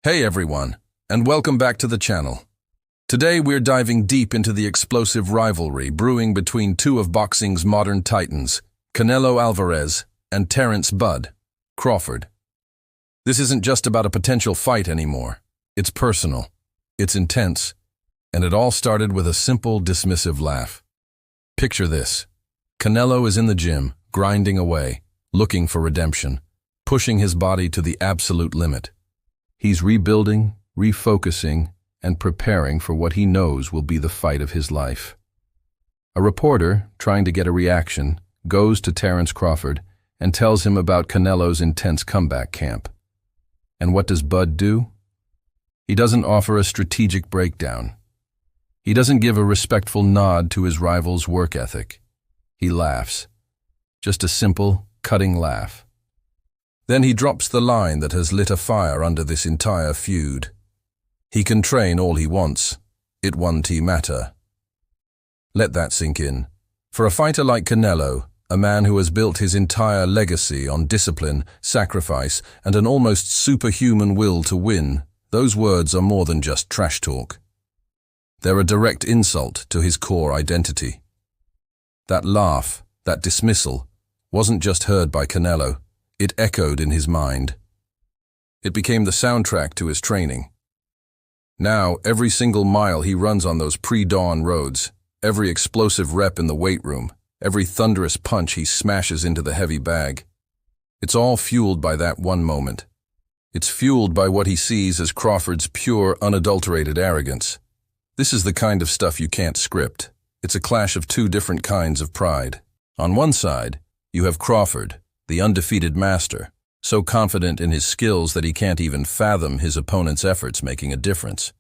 Hey everyone, and welcome back to the channel. Today we're diving deep into the explosive rivalry brewing between two of boxing's modern titans, Canelo Álvarez and Terence "Bud" Crawford. This isn't just about a potential fight anymore. It's personal, it's intense, and it all started with a simple, dismissive laugh. Picture this. Canelo is in the gym, grinding away, looking for redemption, pushing his body to the absolute limit. He's rebuilding, refocusing, and preparing for what he knows will be the fight of his life. A reporter, trying to get a reaction, goes to Terence Crawford and tells him about Canelo's intense comeback camp. And what does Bud do? He doesn't offer a strategic breakdown. He doesn't give a respectful nod to his rival's work ethic. He laughs. Just a simple, cutting laugh. Then he drops the line that has lit a fire under this entire feud. He can train all he wants. It won't matter. Let that sink in. For a fighter like Canelo, a man who has built his entire legacy on discipline, sacrifice, and an almost superhuman will to win, those words are more than just trash talk. They're a direct insult to his core identity. That laugh, that dismissal, wasn't just heard by Canelo. It echoed in his mind. It became the soundtrack to his training. Now, every single mile he runs on those pre-dawn roads, every explosive rep in the weight room, every thunderous punch he smashes into the heavy bag, it's all fueled by that one moment. It's fueled by what he sees as Crawford's pure, unadulterated arrogance. This is the kind of stuff you can't script. It's a clash of two different kinds of pride. On one side, you have Crawford, the undefeated master, so confident in his skills that he can't even fathom his opponent's efforts making a difference.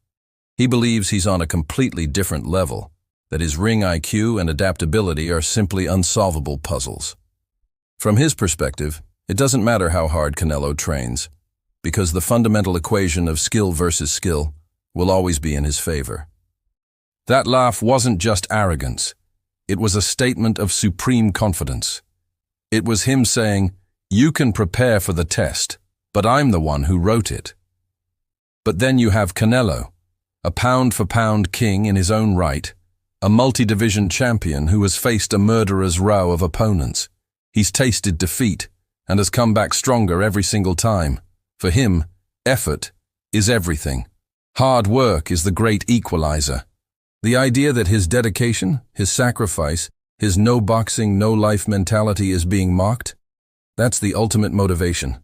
He believes he's on a completely different level, that his ring IQ and adaptability are simply unsolvable puzzles. From his perspective, it doesn't matter how hard Canelo trains, because the fundamental equation of skill versus skill will always be in his favor. That laugh wasn't just arrogance. It was a statement of supreme confidence. It was him saying, "You can prepare for the test, but I'm the one who wrote it." But then you have Canelo, a pound-for-pound king in his own right, a multi-division champion who has faced a murderer's row of opponents. He's tasted defeat and has come back stronger every single time. For him, effort is everything. Hard work is the great equalizer. The idea that his dedication, his sacrifice, his no boxing, no life mentality is being mocked, that's the ultimate motivation.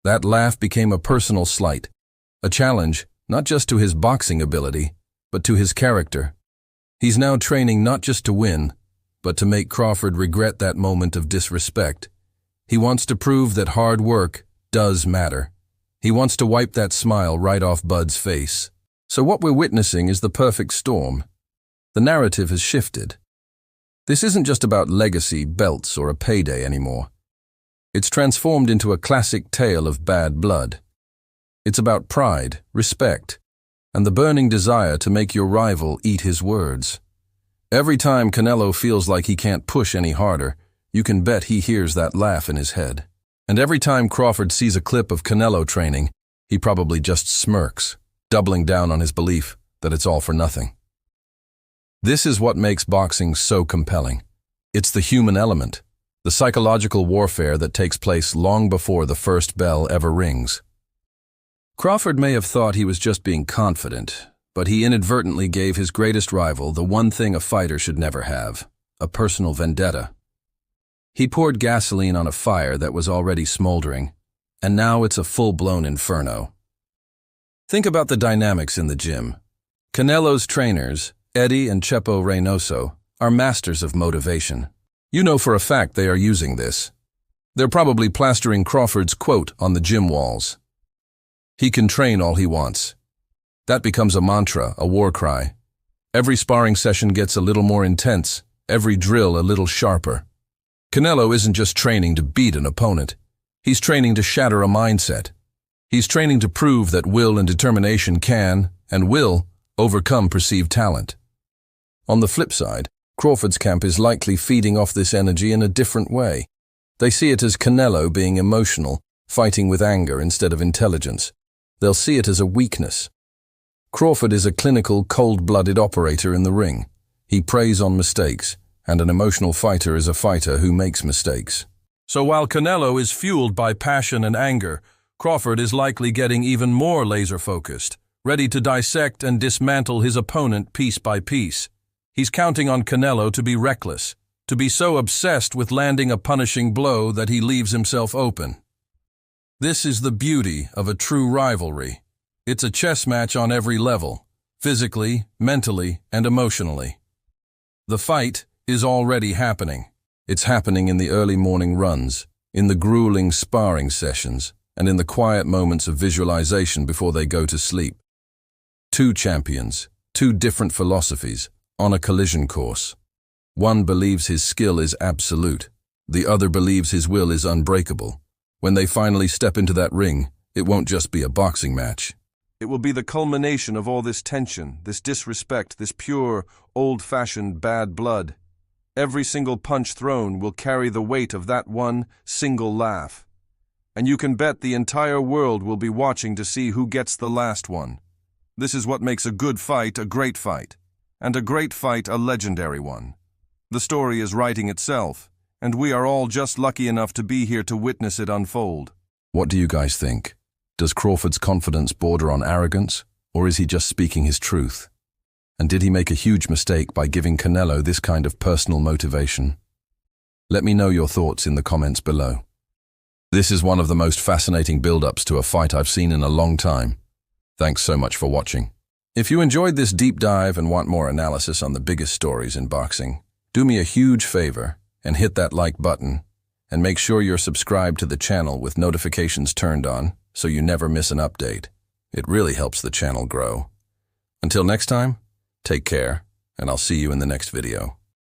That laugh became a personal slight, a challenge not just to his boxing ability, but to his character. He's now training not just to win, but to make Crawford regret that moment of disrespect. He wants to prove that hard work does matter. He wants to wipe that smile right off Bud's face. So what we're witnessing is the perfect storm. The narrative has shifted. This isn't just about legacy, belts, or a payday anymore. It's transformed into a classic tale of bad blood. It's about pride, respect, and the burning desire to make your rival eat his words. Every time Canelo feels like he can't push any harder, you can bet he hears that laugh in his head. And every time Crawford sees a clip of Canelo training, he probably just smirks, doubling down on his belief that it's all for nothing. This is what makes boxing so compelling. It's the human element, the psychological warfare that takes place long before the first bell ever rings. Crawford may have thought he was just being confident, but he inadvertently gave his greatest rival the one thing a fighter should never have, a personal vendetta. He poured gasoline on a fire that was already smoldering, and now it's a full-blown inferno. Think about the dynamics in the gym. Canelo's trainers, Eddie and Chepo Reynoso, are masters of motivation. You know for a fact they are using this. They're probably plastering Crawford's quote on the gym walls. He can train all he wants. That becomes a mantra, a war cry. Every sparring session gets a little more intense, every drill a little sharper. Canelo isn't just training to beat an opponent. He's training to shatter a mindset. He's training to prove that will and determination can, and will, overcome perceived talent. On the flip side, Crawford's camp is likely feeding off this energy in a different way. They see it as Canelo being emotional, fighting with anger instead of intelligence. They'll see it as a weakness. Crawford is a clinical, cold-blooded operator in the ring. He preys on mistakes, and an emotional fighter is a fighter who makes mistakes. So while Canelo is fueled by passion and anger, Crawford is likely getting even more laser-focused, ready to dissect and dismantle his opponent piece by piece. He's counting on Canelo to be reckless, to be so obsessed with landing a punishing blow that he leaves himself open. This is the beauty of a true rivalry. It's a chess match on every level, physically, mentally, and emotionally. The fight is already happening. It's happening in the early morning runs, in the grueling sparring sessions, and in the quiet moments of visualization before they go to sleep. Two champions, two different philosophies, on a collision course. One believes his skill is absolute. The other believes his will is unbreakable. When they finally step into that ring, it won't just be a boxing match. It will be the culmination of all this tension, this disrespect, this pure, old-fashioned bad blood. Every single punch thrown will carry the weight of that one single laugh. And you can bet the entire world will be watching to see who gets the last one. This is what makes a good fight a great fight, and a great fight a legendary one. The story is writing itself, and we are all just lucky enough to be here to witness it unfold. What do you guys think? Does Crawford's confidence border on arrogance, or is he just speaking his truth? And did he make a huge mistake by giving Canelo this kind of personal motivation? Let me know your thoughts in the comments below. This is one of the most fascinating build-ups to a fight I've seen in a long time. Thanks so much for watching. If you enjoyed this deep dive and want more analysis on the biggest stories in boxing, do me a huge favor and hit that like button, and make sure you're subscribed to the channel with notifications turned on so you never miss an update. It really helps the channel grow. Until next time, take care, and I'll see you in the next video.